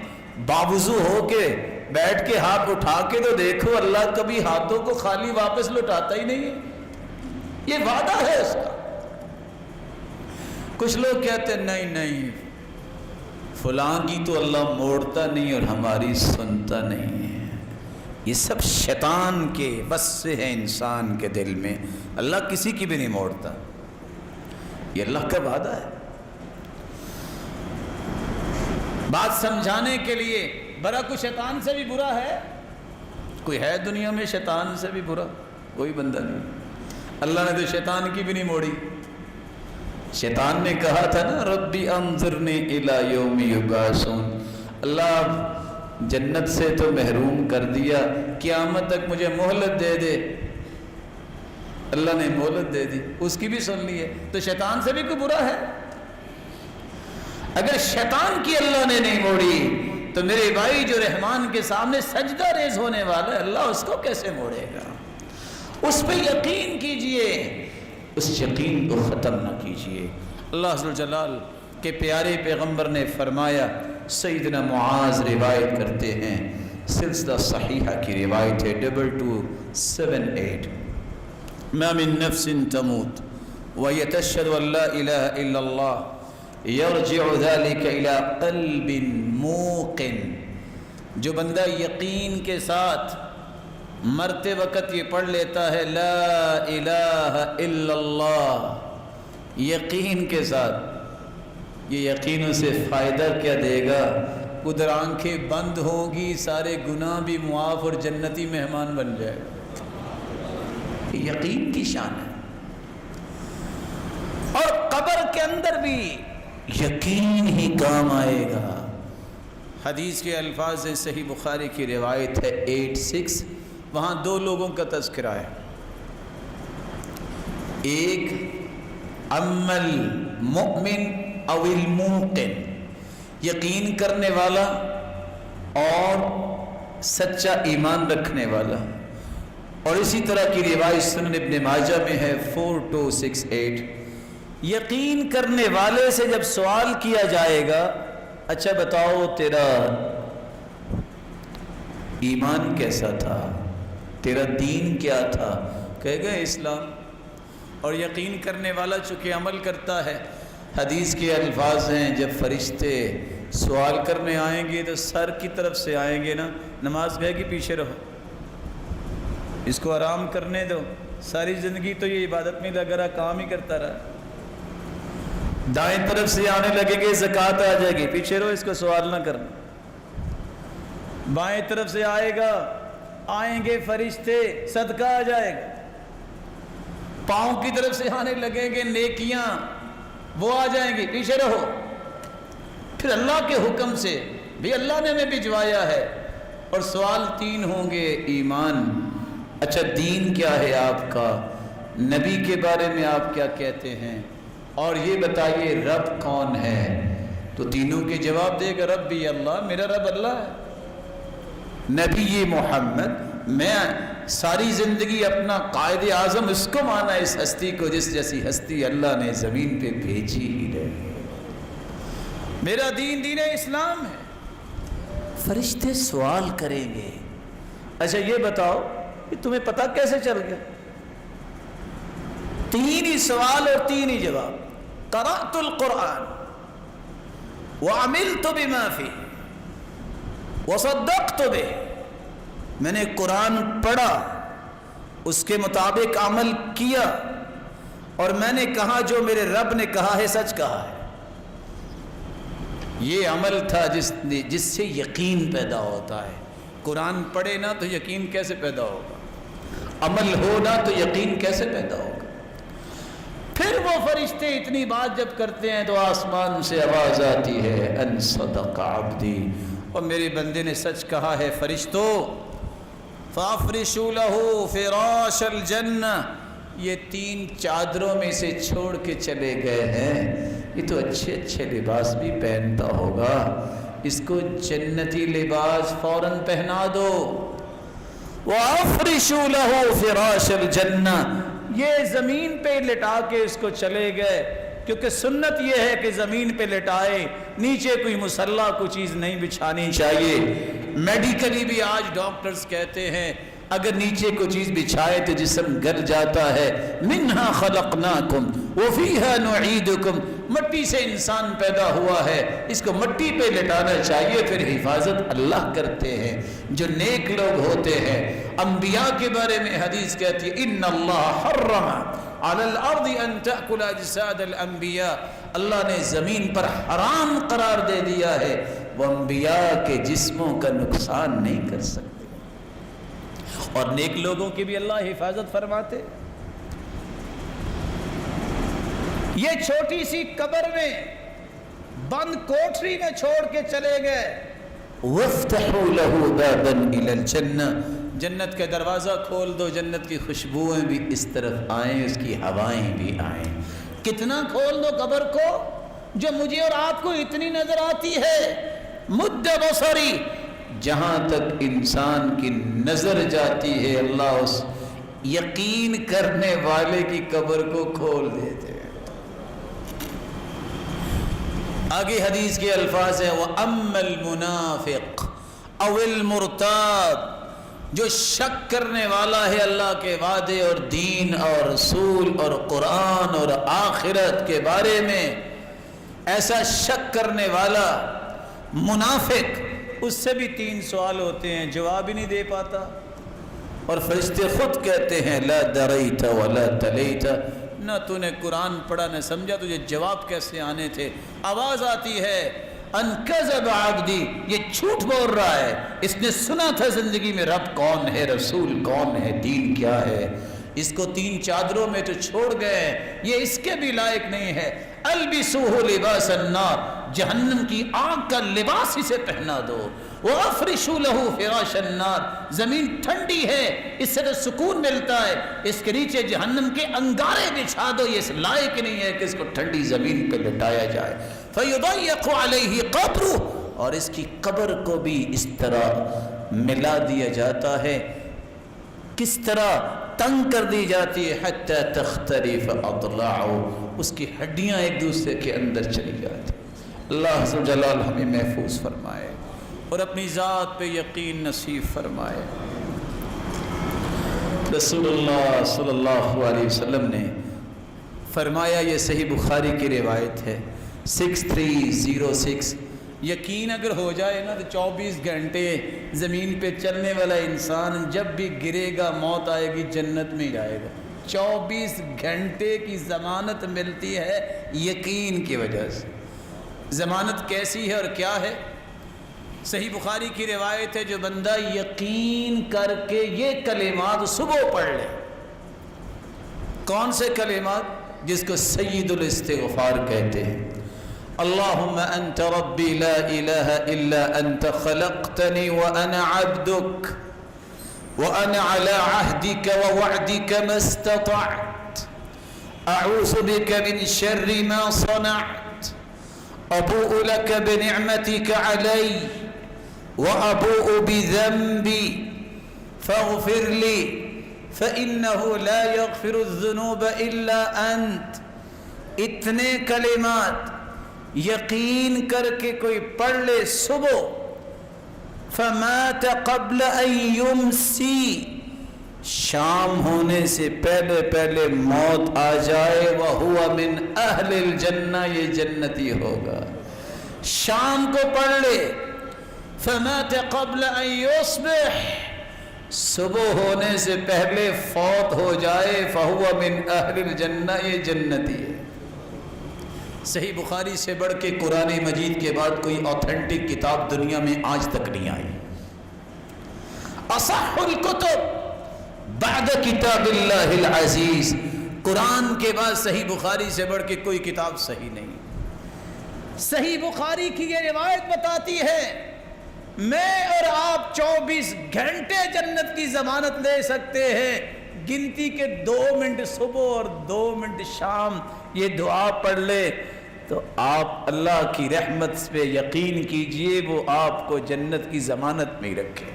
باوضو ہو کے بیٹھ کے ہاتھ اٹھا کے تو دیکھو، اللہ کبھی ہاتھوں کو خالی واپس لوٹاتا ہی نہیں ہے، یہ وعدہ ہے اس کا۔ کچھ لوگ کہتے ہیں نہیں فلاں کی تو اللہ موڑتا نہیں اور ہماری سنتا نہیں ہے، یہ سب شیطان کے بس سے ہے انسان کے دل میں، اللہ کسی کی بھی نہیں موڑتا، یہ اللہ کا وعدہ ہے۔ بات سمجھانے کے لیے برا کوئی شیطان سے بھی برا ہے؟ کوئی ہے دنیا میں شیطان سے بھی برا؟ کوئی بندہ نہیں۔ اللہ نے تو شیطان کی بھی نہیں موڑی۔ شیطان نے کہا تھا نا ربی انظرنی الی یوم یبعثون، اللہ جنت سے تو محروم کر دیا، قیامت تک مجھے مہلت دے دے۔ اللہ نے مہلت دے دی، اس کی بھی سن لی ہے، تو شیطان سے بھی کوئی برا ہے؟ اگر شیطان کی اللہ نے نہیں موڑی تو میرے بھائی جو رحمان کے سامنے سجدہ ریز ہونے والا ہے، اللہ اس کو کیسے موڑے گا؟ اس پہ یقین کیجئے، اس یقین کو ختم نہ کیجئے۔ اللہ عز و جلال کے پیارے پیغمبر نے فرمایا، سیدنا معاذ روایت کرتے ہیں، سلسلہ صحیحہ کی روایت ہے 2278، ما من نفس تموت وهي تشهد ان لا اله الا الله یرجع ذلك الى قلب موقن، جو بندہ یقین کے ساتھ مرتے وقت یہ پڑھ لیتا ہے لا الہ الا اللہ، یقین کے ساتھ، یہ یقین اسے فائدہ کیا دے گا؟ ادھر آنکھیں بند ہوگی، سارے گناہ بھی معاف اور جنتی مہمان بن جائے گا۔ یقین کی شان ہے۔ اور قبر کے اندر بھی یقین ہی کام آئے گا۔ حدیث کے الفاظ ہیں، صحیح بخاری کی روایت ہے 86، وہاں دو لوگوں کا تذکرہ ہے، ایک اما المؤمن او الموقن، یقین کرنے والا اور سچا ایمان رکھنے والا. اور اسی طرح کی روایت سنن ابن ماجہ میں ہے 4268. یقین کرنے والے سے جب سوال کیا جائے گا اچھا بتاؤ تیرا ایمان کیسا تھا، تیرا دین کیا تھا، کہے گا اسلام. اور یقین کرنے والا چونکہ عمل کرتا ہے، حدیث کے الفاظ ہیں جب فرشتے سوال کرنے آئیں گے تو سر کی طرف سے آئیں گے نا، نماز کہے گی پیچھے رہو، اس کو آرام کرنے دو، ساری زندگی تو یہ عبادت میں لگا رہا، کام ہی کرتا رہا. دائیں طرف سے آنے لگیں گے زکوٰۃ آ جائے گی، پیچھے رہو، اس کو سوال نہ کرنا. بائیں طرف سے آئیں گے فرشتے، صدقہ آ جائے گا. پاؤں کی طرف سے آنے لگیں گے نیکیاں، وہ آ جائیں گی، پیچھے رہو. پھر اللہ کے حکم سے بھی اللہ نے ہمیں بھجوایا ہے. اور سوال 3 ہوں گے. ایمان، اچھا دین کیا ہے آپ کا، نبی کے بارے میں آپ کیا کہتے ہیں، اور یہ بتائیے رب کون ہے. تو تینوں کے جواب دے گا ربی اللہ، میرا رب اللہ ہے. نبی محمد، میں ساری زندگی اپنا قائد اعظم اس کو مانا، اس ہستی کو جس جیسی ہستی اللہ نے زمین پہ بھیجی ہی رہی ہے. میرا دین دین اسلام ہے. فرشتے سوال کریں گے اچھا یہ بتاؤ کہ تمہیں پتہ کیسے چل گیا. 3 ہی سوال اور 3 ہی جواب. قرأت القرآن وعملت بما فيه وصدقت به، میں نے قرآن پڑھا، اس کے مطابق عمل کیا، اور میں نے کہا جو میرے رب نے کہا ہے سچ کہا ہے. یہ عمل تھا جس سے یقین پیدا ہوتا ہے. قرآن پڑھے نا تو یقین کیسے پیدا ہوگا، عمل ہو نا تو یقین کیسے پیدا ہوگا. پھر وہ فرشتے اتنی بات جب کرتے ہیں تو آسمان سے آواز آتی ہے ان صدق عبدی، اور میرے بندے نے سچ کہا ہے. فرشتوں فافرشوا له فراش الجنہ، یہ 3 چادروں میں سے چھوڑ کے چلے گئے ہیں. یہ تو اچھے اچھے لباس بھی پہنتا ہوگا، اس کو جنتی لباس فوراً پہنا دو. وَأَفْرِشُوا لَهُ فِرَاشَ الْجَنَّةِ، یہ زمین پہ لٹا کے اس کو چلے گئے، کیونکہ سنت یہ ہے کہ زمین پہ لٹائے، نیچے کوئی مسلح کوئی چیز نہیں بچھانی چاہیے. میڈیکلی بھی آج ڈاکٹرز کہتے ہیں اگر نیچے کوئی چیز بچھائے تو جسم گل جاتا ہے. منہا خلقناکم وفیہا نعیدکم، مٹی سے انسان پیدا ہوا ہے، اس کو مٹی پہ لٹانا چاہیے. پھر حفاظت اللہ کرتے ہیں جو نیک لوگ ہوتے ہیں. انبیاء کے بارے میں حدیث کہتی ہے ان اللہ حرم علی الارض ان تأکل اجساد الانبیاء، اللہ نے زمین پر حرام قرار دے دیا ہے وہ انبیاء کے جسموں کا نقصان نہیں کر سکتے. اور نیک لوگوں کی بھی اللہ حفاظت فرماتے. یہ چھوٹی سی قبر میں بند کوٹری میں چھوڑ کے چلے گئے. وَافْتَحُوا لَهُ بَابًا إِلَى الْجَنَّةِ، جنت کا دروازہ کھول دو، جنت کی خوشبوئیں بھی اس طرف آئیں، اس کی ہوائیں بھی آئیں. کتنا کھول دو قبر کو جو مجھے اور آپ کو اتنی نظر آتی ہے. مد بصری، جہاں تک انسان کی نظر جاتی ہے اللہ اس یقین کرنے والے کی قبر کو کھول دیتے ہیں. آگے حدیث کے الفاظ ہیں وَأَمَّا الْمُنَافِقُ أَوْ الْمُرْتَابُ، جو شک کرنے والا ہے اللہ کے وعدے اور دین اور رسول اور قرآن اور آخرت کے بارے میں، ایسا شک کرنے والا منافق، اس سے بھی 3 سوال ہوتے ہیں، جواب ہی نہیں دے پاتا. اور فرشتے خود کہتے ہیں لا دریت ولا تلیت، نہ تو نے قرآن پڑھا نہ سمجھا، تجھے جواب کیسے آنے تھے. آواز آتی ہے ان کذب عبدی، یہ جھوٹ بول رہا ہے، اس نے سنا تھا زندگی میں رب کون ہے، رسول کون ہے، دین کیا ہے. اس کو 3 چادروں میں تو چھوڑ گئے، یہ اس کے بھی لائق نہیں ہے. البسوہ لباس النار، جہنم کی آگ کا لباس اسے پہنا دو. وَأَفْرِشُوا لَهُ فِرَاشَ النَّارِ، زمین ٹھنڈی ہے، اس سے تو سکون ملتا ہے، اس کے نیچے جہنم کے انگارے بچھا دو، یہ اس لائق نہیں ہے کہ اس کو ٹھنڈی زمین پہ لٹایا جائے۔ فَيُضَيَّقُ عَلَيْهِ قَبْرُهُ، اور اس کی قبر کو بھی اس طرح ملا دیا جاتا ہے، کس طرح تنگ کر دی جاتی ہے، حَتَّى تَخْتَلِفَ أَضْلَاعُهُ، اس کی ہڈیاں ایک دوسرے کے اندر چلی جاتی۔ اللہ عز و جلال ہمیں محفوظ فرمائے اور اپنی ذات پہ یقین نصیب فرمائے۔ رسول اللہ صلی اللہ علیہ وسلم نے فرمایا، یہ صحیح بخاری کی روایت ہے 6306، یقین اگر ہو جائے نا تو 24 گھنٹے زمین پہ چلنے والا انسان جب بھی گرے گا موت آئے گی جنت میں جائے گا۔ 24 گھنٹے کی ضمانت ملتی ہے یقین کی وجہ سے۔ ضمانت کیسی ہے اور کیا ہے؟ صحیح بخاری کی روایت ہے، جو بندہ یقین کر کے یہ کلمات صبح پڑھ لے۔ کون سے کلمات؟ جس کو سید الاستغفار کہتے ہیں۔ اللہم انت ربی لا الہ الا انت خلقتنی وانا عبدک وانا علی عہدک ووعدک ما استطعت اعوذ بک من شر ما صنعت ابوء لک بنعمتک علی وابوء بذنبی فاغفر لی فإنه لا يغفر الذنوب الا انت۔ اتنے کلمات یقین کر کے کوئی پڑھ لے صبح، فمات قبل ان یمسی، شام ہونے سے پہلے پہلے موت آ جائے، وہو من اہل الجنہ، یہ جنتی ہوگا۔ شام کو پڑھ لے، فمات قبل ان یصبح، صبح ہونے سے پہلے فوت ہو جائے، فہو من اہل الجنہ، یہ جنتی ہے۔ صحیح بخاری سے بڑھ کے قرآن مجید کے بعد کوئی اوتھینٹک کتاب دنیا میں آج تک نہیں آئی۔ اصح الکتب بعد کتاب اللہ العزیز، قرآن کے بعد صحیح بخاری سے بڑھ کے کوئی کتاب صحیح نہیں۔ صحیح بخاری کی یہ روایت بتاتی ہے میں اور آپ 24 گھنٹے جنت کی ضمانت لے سکتے ہیں، گنتی کے 2 منٹ صبح اور 2 منٹ شام یہ دعا پڑھ لے تو آپ اللہ کی رحمت پہ یقین کیجئے، وہ آپ کو جنت کی ضمانت میں ہی رکھے۔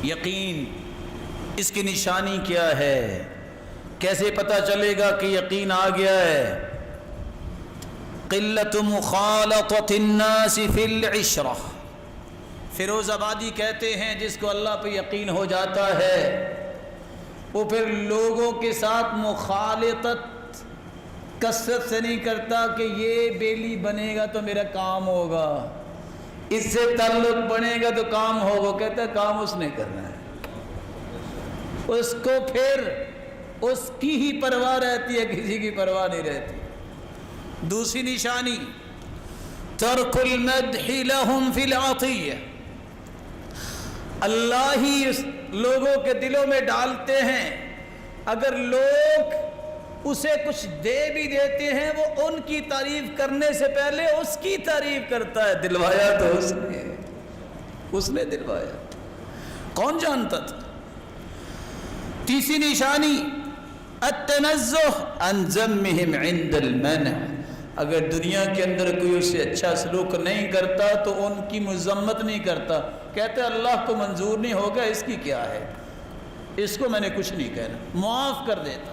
یقین، اس کی نشانی کیا ہے؟ کیسے پتہ چلے گا کہ یقین آ گیا ہے؟ قلت مخالطۃ الناس فی العشرہ، فیروز آبادی کہتے ہیں جس کو اللہ پہ یقین ہو جاتا ہے وہ پھر لوگوں کے ساتھ مخالطت کثرت سے نہیں کرتا کہ یہ بیلی بنے گا تو میرا کام ہوگا، اس سے تعلق بنے گا تو کام ہوگا، کہتا ہے کام اس نے کرنا ہے، اس کو پھر اس کی ہی پرواہ رہتی ہے، کسی کی پرواہ نہیں رہتی۔ دوسری نشانی ترک المدح لهم فی العطیہ، اللہ ہی اس لوگوں کے دلوں میں ڈالتے ہیں، اگر لوگ اسے کچھ دے بھی دیتے ہیں وہ ان کی تعریف کرنے سے پہلے اس کی تعریف کرتا ہے۔ دلوایا تو اس نے دلوایا، کون جانتا تھا؟ تیسری نشانی التنزہ عن ذمہم عند المنع، اگر دنیا کے اندر کوئی اس سے اچھا سلوک نہیں کرتا تو ان کی مذمت نہیں کرتا، کہتے اللہ کو منظور نہیں ہوگا، اس کی کیا ہے، اس کو میں نے کچھ نہیں کہنا، معاف کر دیتا۔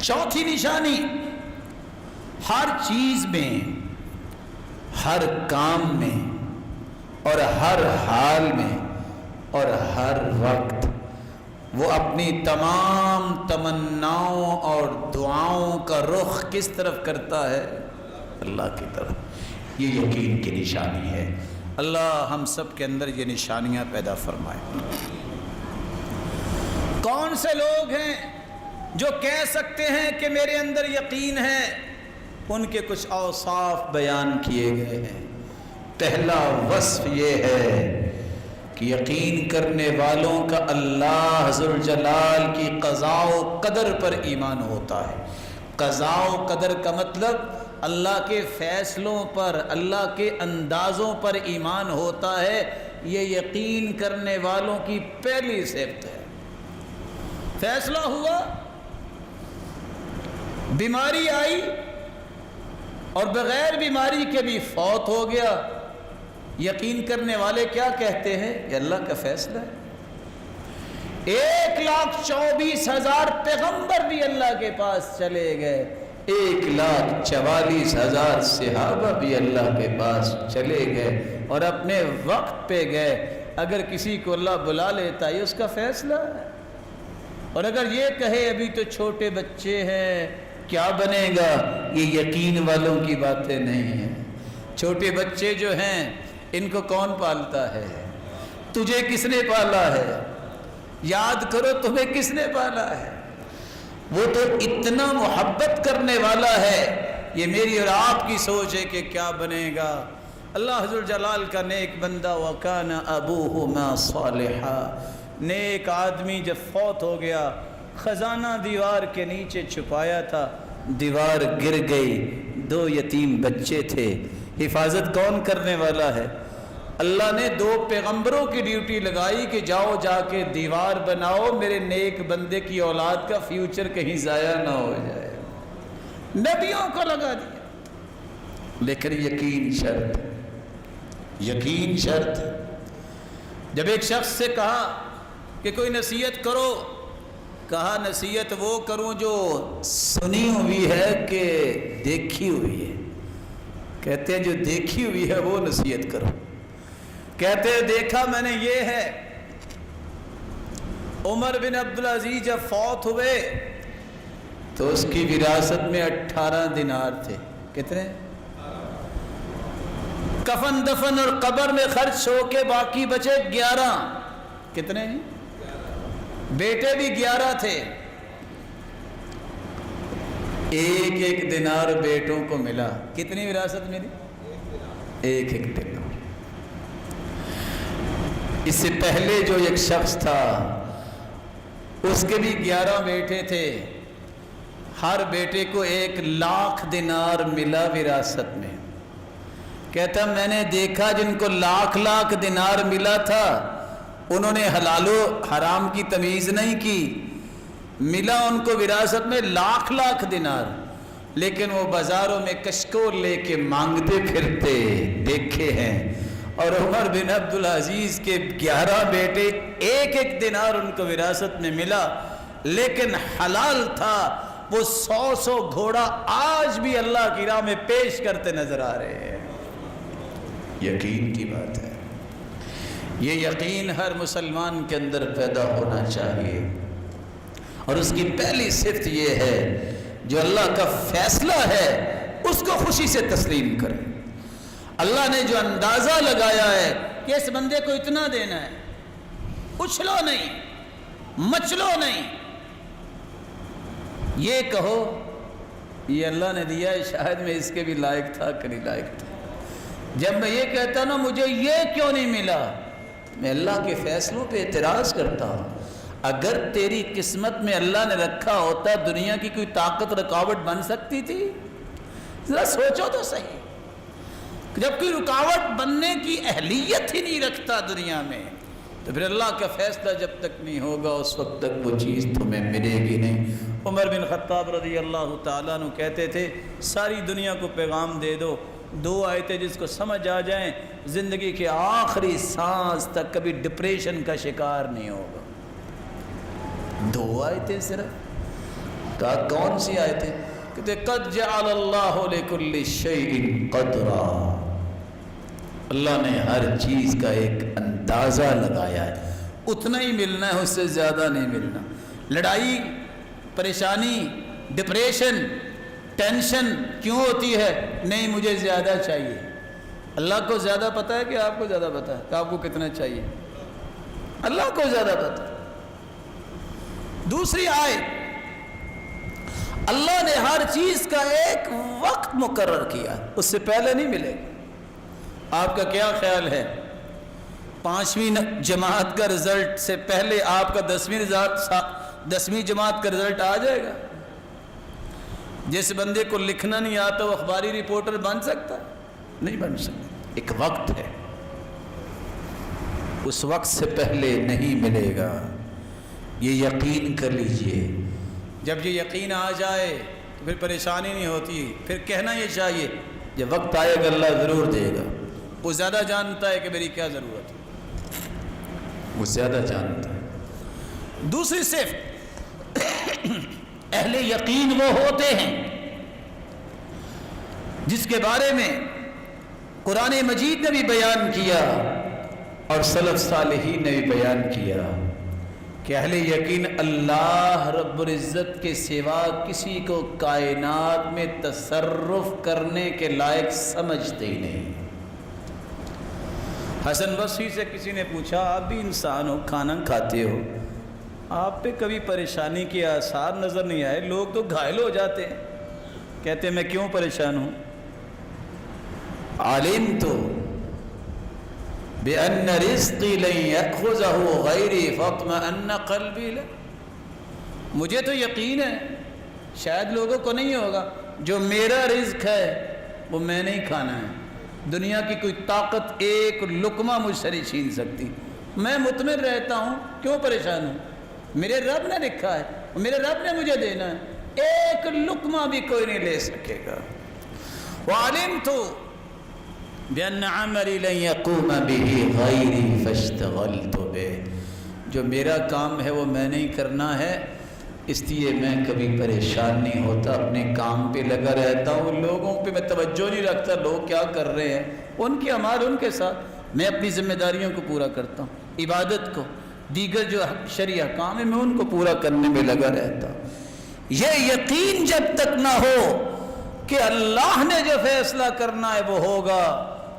چوتھی نشانی ہر چیز میں، ہر کام میں اور ہر حال میں اور ہر وقت وہ اپنی تمام تمناؤں اور دعاؤں کا رخ کس طرف کرتا ہے؟ اللہ کی طرف۔ یہ یقین کی نشانی ہے۔ اللہ ہم سب کے اندر یہ نشانیاں پیدا فرمائے۔ کون سے لوگ ہیں جو کہہ سکتے ہیں کہ میرے اندر یقین ہے؟ ان کے کچھ اوصاف بیان کیے گئے ہیں۔ پہلا وصف یہ ہے کہ یقین کرنے والوں کا اللہ ذوالجلال کی قضاء و قدر پر ایمان ہوتا ہے۔ قضاء و قدر کا مطلب اللہ کے فیصلوں پر، اللہ کے اندازوں پر ایمان ہوتا ہے، یہ یقین کرنے والوں کی پہلی صفت ہے۔ فیصلہ ہوا، بیماری آئی اور بغیر بیماری کے بھی فوت ہو گیا، یقین کرنے والے کیا کہتے ہیں؟ یہ اللہ کا فیصلہ ہے۔ 1,24,000 پیغمبر بھی اللہ کے پاس چلے گئے، 1,44,000 صحابہ بھی اللہ کے پاس چلے گئے اور اپنے وقت پہ گئے۔ اگر کسی کو اللہ بلا لیتا ہے، یہ اس کا فیصلہ ہے۔ اور اگر یہ کہے ابھی تو چھوٹے بچے ہیں، کیا بنے گا، یہ یقین والوں کی باتیں نہیں ہیں۔ چھوٹے بچے جو ہیں ان کو کون پالتا ہے؟ تجھے کس نے پالا ہے؟ یاد کرو تمہیں کس نے پالا ہے؟ وہ تو اتنا محبت کرنے والا ہے۔ یہ میری اور آپ کی سوچ ہے کہ کیا بنے گا۔ اللہ ذو الجلال کا نیک بندہ وَكَانَ أَبُوهُمَا صَالِحًا، نیک آدمی جب فوت ہو گیا، خزانہ دیوار کے نیچے چھپایا تھا، دیوار گر گئی، 2 یتیم بچے تھے، حفاظت کون کرنے والا ہے؟ اللہ نے 2 پیغمبروں کی ڈیوٹی لگائی کہ جاؤ جا کے دیوار بناؤ، میرے نیک بندے کی اولاد کا فیوچر کہیں ضائع نہ ہو جائے۔ نبیوں کو لگا دیا، لیکن یقین شرط، یقین شرط۔ جب ایک شخص سے کہا کہ کوئی نصیحت کرو، کہا نصیحت وہ کروں جو سنی ہوئی ہے کہ دیکھی ہوئی ہے؟ کہتے ہیں جو دیکھی ہوئی ہے وہ نصیحت کرو۔ کہتے ہیں دیکھا میں نے یہ ہے، عمر بن عبدالعزیز جب فوت ہوئے تو اس کی وراثت میں 18 دینار تھے۔ کتنے؟ کفن دفن اور قبر میں خرچ ہو کے باقی بچے 11۔ کتنے؟ بیٹے بھی 11 تھے۔ 1 دینار بیٹوں کو ملا۔ کتنی وراثت ملی؟ 1 دینار۔ اس سے پہلے جو ایک شخص تھا اس کے بھی 11 بیٹے تھے، ہر بیٹے کو 1,00,000 دینار ملا وراثت میں۔ کہتا میں نے دیکھا جن کو لاکھ دینار ملا تھا انہوں نے حلال و حرام کی تمیز نہیں کی، ملا ان کو وراثت میں لاکھ دینار، لیکن وہ بازاروں میں کشکول لے کے مانگتے پھرتے دیکھے ہیں۔ اور عمر بن عبدالعزیز کے 11 بیٹے 1 دینار ان کو وراثت میں ملا، لیکن حلال تھا۔ وہ 100 گھوڑا آج بھی اللہ کی راہ میں پیش کرتے نظر آ رہے ہیں۔ یقین کی بات ہے، یہ یقین ہر مسلمان کے اندر پیدا ہونا چاہیے، اور اس کی پہلی صفت یہ ہے جو اللہ کا فیصلہ ہے اس کو خوشی سے تسلیم کرے۔ اللہ نے جو اندازہ لگایا ہے کہ اس بندے کو اتنا دینا ہے، اچھلو نہیں، مچلو نہیں، یہ کہو یہ اللہ نے دیا ہے، شاید میں اس کے بھی لائق تھا کہ نہیں لائق تھا۔ جب میں یہ کہتا نا مجھے یہ کیوں نہیں ملا، میں اللہ کے فیصلوں پہ اعتراض کرتا ہوں۔ اگر تیری قسمت میں اللہ نے رکھا ہوتا دنیا کی کوئی طاقت رکاوٹ بن سکتی تھی؟ ذرا سوچو تو صحیح۔ جب کوئی رکاوٹ بننے کی اہلیت ہی نہیں رکھتا دنیا میں، تو پھر اللہ کا فیصلہ جب تک نہیں ہوگا اس وقت تک وہ چیز تمہیں ملے گی نہیں۔ عمر بن خطاب رضی اللہ تعالیٰ عنہ کہتے تھے ساری دنیا کو پیغام دے دو، 2 آیتیں جس کو سمجھ آ جائیں زندگی کے آخری سانس تک کبھی ڈپریشن کا شکار نہیں ہوگا۔ 2 آیتیں صرف؟ کہا کون سی آیتیں؟ کہتے قد جعل اللہ لکل شیء قدرا، اللہ نے ہر چیز کا ایک اندازہ لگایا ہے، اتنا ہی ملنا ہے، اس سے زیادہ نہیں ملنا۔ لڑائی، پریشانی، ڈپریشن، ٹینشن کیوں ہوتی ہے؟ نہیں مجھے زیادہ چاہیے۔ اللہ کو زیادہ پتہ ہے کہ آپ کو زیادہ پتہ ہے کہ آپ کو کتنا چاہیے؟ اللہ کو زیادہ پتہ ہے۔ دوسری آیت، اللہ نے ہر چیز کا ایک وقت مقرر کیا، اس سے پہلے نہیں ملے گا۔ آپ کا کیا خیال ہے 5ویں جماعت کا رزلٹ سے پہلے آپ کا 10ویں جماعت کا رزلٹ آ جائے گا؟ جس بندے کو لکھنا نہیں آتا وہ اخباری رپورٹر بن سکتا ہے؟ نہیں بن سکتا. ایک وقت ہے، اس وقت سے پہلے نہیں ملے گا، یہ یقین کر لیجئے. جب یہ یقین آ جائے تو پھر پریشانی نہیں ہوتی. پھر کہنا یہ چاہیے جب وقت آئے گا اللہ ضرور دے گا. وہ زیادہ جانتا ہے کہ میری کیا ضرورت ہے، وہ زیادہ جانتا ہے. دوسری صفت، اہل یقین وہ ہوتے ہیں جس کے بارے میں قرآن مجید نے بھی بیان کیا اور سلف صالحین نے بھی بیان کیا کہ اہل یقین اللہ رب العزت کے سوا کسی کو کائنات میں تصرف کرنے کے لائق سمجھتے ہی نہیں. حسن بصری سے کسی نے پوچھا آپ بھی انسان ہو، کھانا کھاتے ہو، آپ پہ کبھی پریشانی کے آثار نظر نہیں آئے؟ لوگ تو گھائل ہو جاتے ہیں. کہتے ہیں میں کیوں پریشان ہوں؟ علمت بأن رزقی لن یأخذہ غیری فاطمئن قلبی لہ. مجھے تو یقین ہے، شاید لوگوں کو نہیں ہوگا، جو میرا رزق ہے وہ میں نہیں کھانا ہے. دنیا کی کوئی طاقت ایک لقمہ مجھ سے نہیں چھین سکتی. میں مطمئن رہتا ہوں، کیوں پریشان ہوں؟ میرے رب نے لکھا ہے، میرے رب نے مجھے دینا ہے، ایک لقمہ بھی کوئی نہیں لے سکے گا. وعلمت بأن عملی لن یقوم به غیری فاشتغلت به. جو میرا کام ہے وہ میں نہیں کرنا ہے، اس لیے میں کبھی پریشان نہیں ہوتا، اپنے کام پہ لگا رہتا ہوں. لوگوں پہ میں توجہ نہیں رکھتا لوگ کیا کر رہے ہیں، ان کی اعمال ان کے ساتھ. میں اپنی ذمہ داریوں کو پورا کرتا ہوں، عبادت کو، دیگر جو شرعی احکام ہے میں ان کو پورا کرنے میں لگا رہتا ہوں. یہ یقین جب تک نہ ہو کہ اللہ نے جو فیصلہ کرنا ہے وہ ہوگا،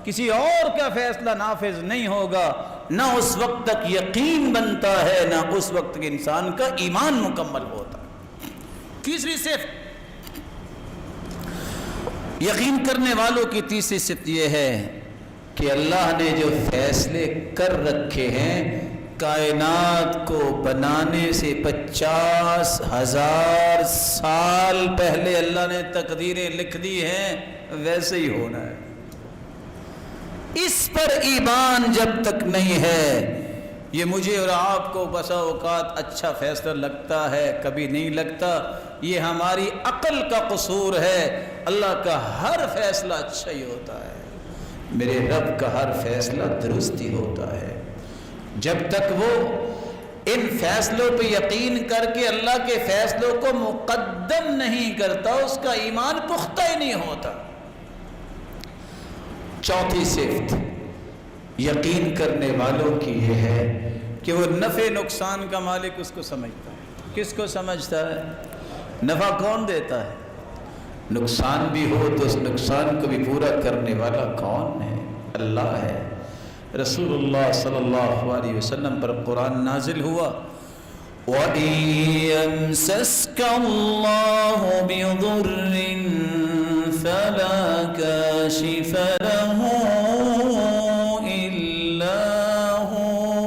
کسی اور کا فیصلہ نافذ نہیں ہوگا، نہ اس وقت تک یقین بنتا ہے، نہ اس وقت تک انسان کا ایمان مکمل ہوتا. تیسری صفت، یقین کرنے والوں کی تیسری صفت یہ ہے کہ اللہ نے جو فیصلے کر رکھے ہیں، کائنات کو بنانے سے 50,000 سال پہلے اللہ نے تقدیریں لکھ دی ہیں، ویسے ہی ہونا ہے. اس پر ایمان جب تک نہیں ہے، یہ مجھے اور آپ کو بسا اوقات اچھا فیصلہ لگتا ہے، کبھی نہیں لگتا، یہ ہماری عقل کا قصور ہے. اللہ کا ہر فیصلہ اچھا ہی ہوتا ہے، میرے رب کا ہر فیصلہ درست ہی ہوتا ہے. جب تک وہ ان فیصلوں پہ یقین کر کے اللہ کے فیصلوں کو مقدم نہیں کرتا، اس کا ایمان پختہ ہی نہیں ہوتا. چوتھی صفت یقین کرنے والوں کی یہ ہے کہ وہ نفع نقصان کا مالک اس کو سمجھتا ہے. کس کو سمجھتا ہے؟ نفع کون دیتا ہے؟ نقصان بھی ہو تو اس نقصان کو بھی پورا کرنے والا کون ہے؟ اللہ ہے. رسول اللہ صلی اللہ علیہ وسلم پر قرآن نازل ہوا، وَإِن يَمْسَسْكَ اللَّهُ بِضُرٍّ فَلَا كَاشِفَ لَهُ إِلَّا هُوَ.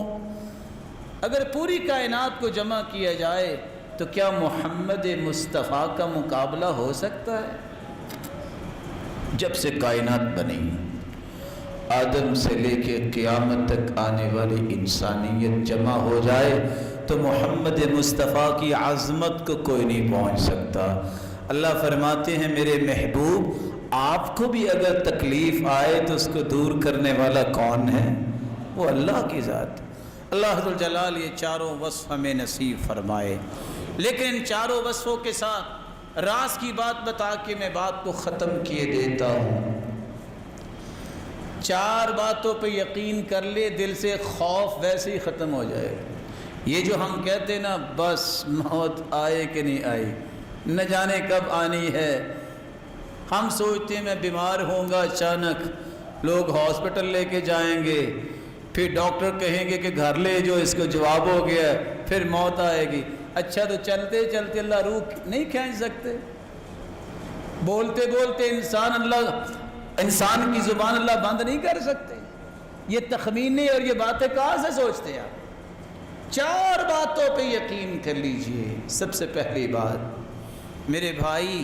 اگر پوری کائنات کو جمع کیا جائے تو کیا محمد مصطفیٰ کا مقابلہ ہو سکتا ہے؟ جب سے کائنات بنی، آدم سے لے کے قیامت تک آنے والی انسانیت جمع ہو جائے تو محمد مصطفیٰ کی عظمت کو کوئی نہیں پہنچ سکتا. اللہ فرماتے ہیں میرے محبوب آپ کو بھی اگر تکلیف آئے تو اس کو دور کرنے والا کون ہے؟ وہ اللہ کی ذات. اللہ ذو الجلال یہ چاروں وصف ہمیں نصیب فرمائے. لیکن ان چاروں وصفوں کے ساتھ راز کی بات بتا کے میں بات کو ختم کیے دیتا ہوں. چار باتوں پہ یقین کر لے، دل سے خوف ویسے ہی ختم ہو جائے. یہ جو ہم کہتے ہیں نا بس موت آئے کہ نہیں آئی، نہ جانے کب آنی ہے. ہم سوچتے ہیں میں بیمار ہوں گا، اچانک لوگ ہاسپٹل لے کے جائیں گے، پھر ڈاکٹر کہیں گے کہ گھر لے جو، اس کو جواب ہو گیا، پھر موت آئے گی. اچھا تو چلتے چلتے اللہ روح نہیں کھینچ سکتے؟ بولتے بولتے انسان کی زبان اللہ بند نہیں کر سکتے؟ یہ تخمینے اور یہ باتیں کہاں سے سوچتے ہیں آپ؟ چار باتوں پہ یقین کر لیجئے. سب سے پہلی بات میرے بھائی،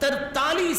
43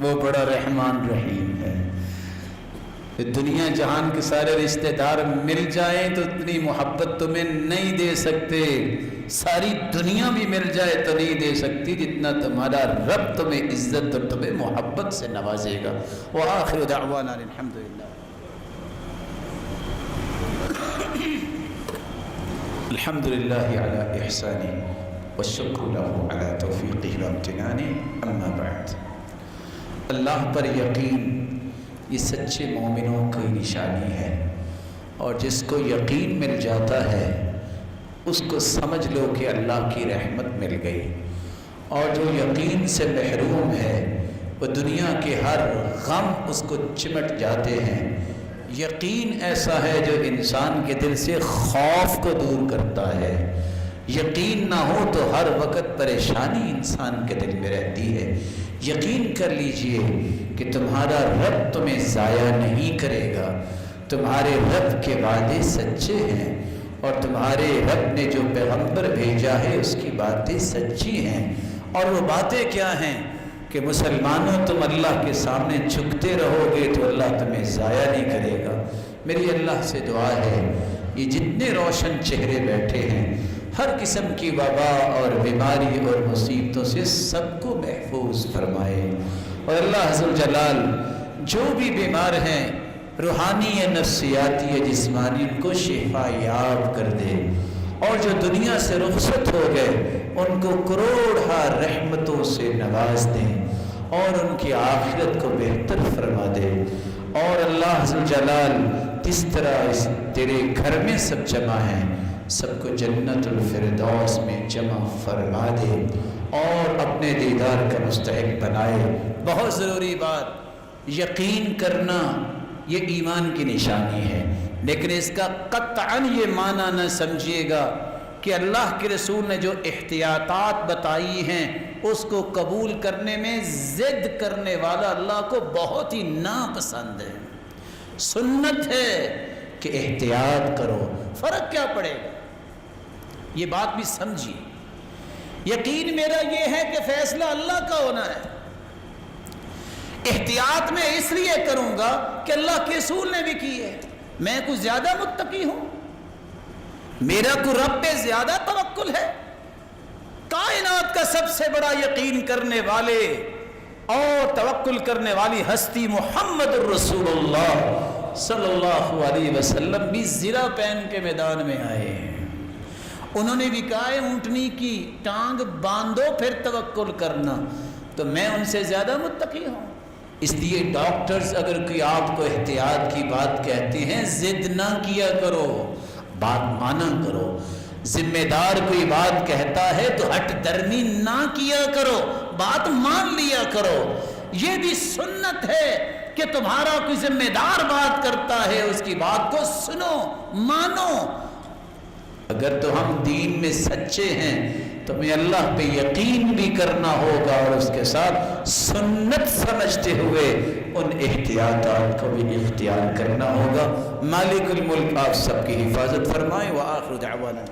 وہ بڑا رحمان رحیم ہے۔ دنیا جہان کے سارے رشتہ دار مل جائیں تو اتنی محبت تمہیں نہیں دے سکتے، ساری دنیا بھی مل جائے تو نہیں دے سکتی جتنا تمہارا رب تمہیں عزت اور تمہیں محبت سے نوازے گا۔ وآخر دعوانا الحمدللہ الحمدللہ علی احسانہ والشکر لہ علی توفیقہ وامتنانہ، اما بعد۔ اللہ پر یقین یہ سچے مومنوں کی نشانی ہے، اور جس کو یقین مل جاتا ہے اس کو سمجھ لو کہ اللہ کی رحمت مل گئی، اور جو یقین سے محروم ہے وہ دنیا کے ہر غم اس کو چمٹ جاتے ہیں۔ یقین ایسا ہے جو انسان کے دل سے خوف کو دور کرتا ہے۔ یقین نہ ہو تو ہر وقت پریشانی انسان کے دل میں رہتی ہے۔ یقین کر لیجئے کہ تمہارا رب تمہیں ضائع نہیں کرے گا، تمہارے رب کے وعدے سچے ہیں، اور تمہارے رب نے جو پیغمبر بھیجا ہے اس کی باتیں سچی ہیں۔ اور وہ باتیں کیا ہیں کہ مسلمانوں تم اللہ کے سامنے جھکتے رہو گے تو اللہ تمہیں ضائع نہیں کرے گا۔ میری اللہ سے دعا ہے یہ جتنے روشن چہرے بیٹھے ہیں ہر قسم کی وبا اور بیماری اور مصیبتوں سے سب کو محفوظ فرمائے، اور اللہ عز و جلال جو بھی بیمار ہیں روحانی یا نفسیاتی یا جسمانی ان کو شفا یاب کر دے، اور جو دنیا سے رخصت ہو گئے ان کو کروڑہ رحمتوں سے نواز دیں، اور ان کی آخرت کو بہتر فرما دے۔ اور اللہ عز و جلال جس طرح اس تیرے گھر میں سب جمع ہیں سب کو جنت الفردوس میں جمع فرما دے، اور اپنے دیدار کا مستحق بنائے۔ بہت ضروری بات، یقین کرنا یہ ایمان کی نشانی ہے، لیکن اس کا قطعاً یہ معنی نہ سمجھیے گا کہ اللہ کے رسول نے جو احتیاطات بتائی ہیں اس کو قبول کرنے میں ضد کرنے والا اللہ کو بہت ہی ناپسند ہے۔ سنت ہے کہ احتیاط کرو، فرق کیا پڑے گا؟ یہ بات بھی سمجھیے۔ یقین میرا یہ ہے کہ فیصلہ اللہ کا ہونا ہے، احتیاط میں اس لیے کروں گا کہ اللہ کے رسول نے بھی کی ہے۔ میں کچھ زیادہ متقی ہوں، میرا کو رب پہ زیادہ توکل ہے۔ کائنات کا سب سے بڑا یقین کرنے والے اور توکل کرنے والی ہستی محمد الرسول اللہ صلی اللہ علیہ وسلم بھی زرہ پہن کے میدان میں آئے ہیں۔ انہوں نے بھی کہا ہے اونٹنی کی ٹانگ باندھو پھر توکل کرنا، تو میں ان سے زیادہ متقی ہوں۔ اس لیے ڈاکٹرز اگر کوئی آپ کو احتیاط کی بات کہتے ہیں ضد نہ کیا کرو، بات مانا کرو۔ ذمہ دار کوئی بات کہتا ہے تو ہٹ درمی نہ کیا کرو، بات مان لیا کرو۔ یہ بھی سنت ہے کہ تمہارا کوئی ذمہ دار بات کرتا ہے اس کی بات کو سنو، مانو۔ اگر تو ہم دین میں سچے ہیں تو ہمیں اللہ پہ یقین بھی کرنا ہوگا، اور اس کے ساتھ سنت سمجھتے ہوئے ان احتیاطات کو بھی اختیار کرنا ہوگا۔ مالک الملک آپ سب کی حفاظت فرمائے۔ وآخر دعوانا